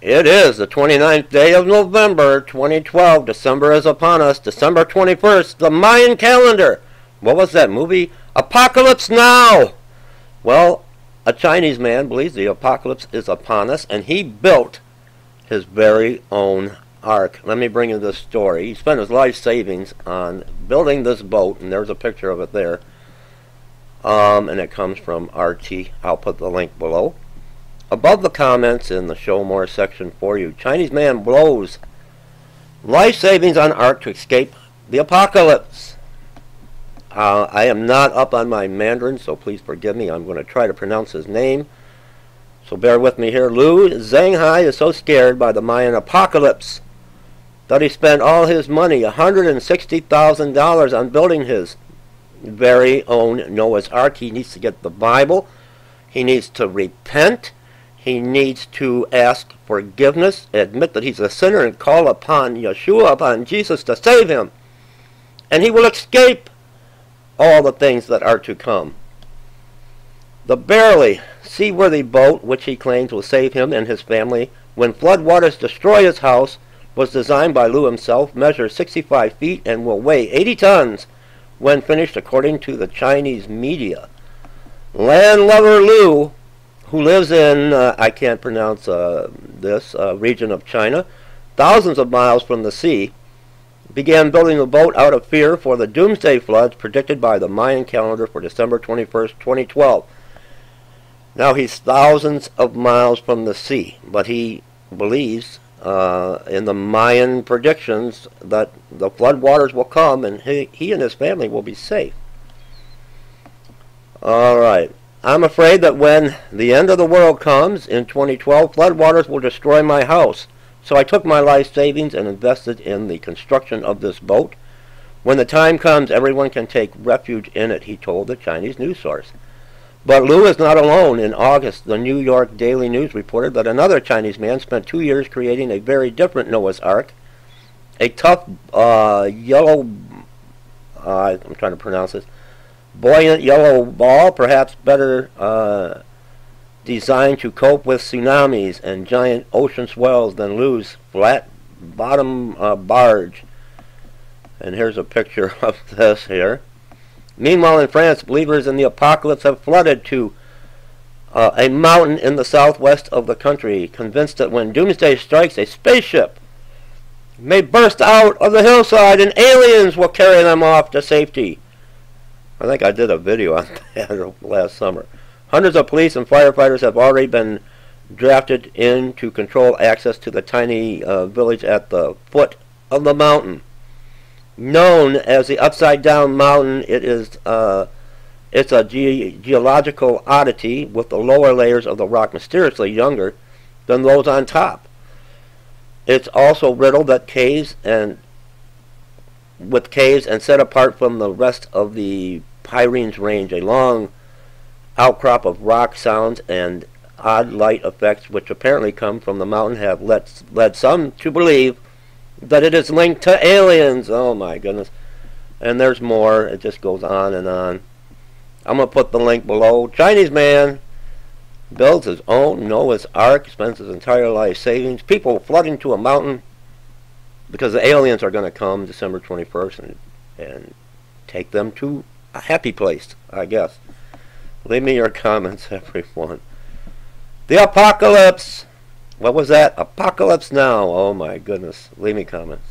It is the 29th day of November, 2012. December is upon us. December 21st, the Mayan calendar. What was that movie? Apocalypse Now! Well, a Chinese man believes the apocalypse is upon us, and he built his very own ARK. Let me bring you this story. He spent his life savings on building this boat, and there's a picture of it there. And it comes from RT. I'll put the link below. Above the comments in the Show More section for you. Chinese man blows life savings on ARK to escape the apocalypse. I am not up on my Mandarin, so please forgive me. I'm going to try to pronounce his name. So bear with me here. Liu Zhanghai is so scared by the Mayan apocalypse that he spent all his money, $160,000, on building his very own Noah's Ark. He needs to get the Bible. He needs to repent. He needs to ask forgiveness, admit that he's a sinner, and call upon Yeshua, upon Jesus, to save him. And he will escape all the things that are to come. The barely seaworthy boat, which he claims will save him and his family when floodwaters destroy his house, was designed by Liu himself, measures 65 feet, and will weigh 80 tons when finished, according to the Chinese media. Landlubber Liu, who lives in, I can't pronounce this region of China, thousands of miles from the sea, began building the boat out of fear for the doomsday floods predicted by the Mayan calendar for December 21st, 2012. Now he's thousands of miles from the sea, but he believes in the Mayan predictions that the flood waters will come and he and his family will be safe. All right. I'm afraid that when the end of the world comes in 2012, floodwaters will destroy my house. So I took my life savings and invested in the construction of this boat. When the time comes, everyone can take refuge in it, he told the Chinese news source. But Liu is not alone. In August, the New York Daily News reported that another Chinese man spent 2 years creating a very different Noah's Ark. A tough yellow, I'm trying to pronounce this, buoyant yellow ball, perhaps better designed to cope with tsunamis and giant ocean swells than Liu's flat bottom barge. And here's a picture of this here. Meanwhile, in France, believers in the apocalypse have flooded to a mountain in the southwest of the country, convinced that when doomsday strikes, a spaceship may burst out of the hillside and aliens will carry them off to safety. I think I did a video on that last summer. Hundreds of police and firefighters have already been drafted in to control access to the tiny village at the foot of the mountain. Known as the Upside Down Mountain, it's a geological oddity, with the lower layers of the rock mysteriously younger than those on top. It's also riddled with caves and set apart from the rest of the Pyrenees range. A long outcrop of rock sounds and odd light effects, which apparently come from the mountain, have led some to believe that it is linked to aliens. Oh my goodness. And there's more. It just goes on and on. I'm going to put the link below. Chinese man builds his own Noah's Ark, spends his entire life savings. People flooding to a mountain because the aliens are going to come December 21st and take them to a happy place, I guess. Leave me your comments, everyone. The apocalypse. What was that? Apocalypse Now. Oh my goodness. Leave me comments.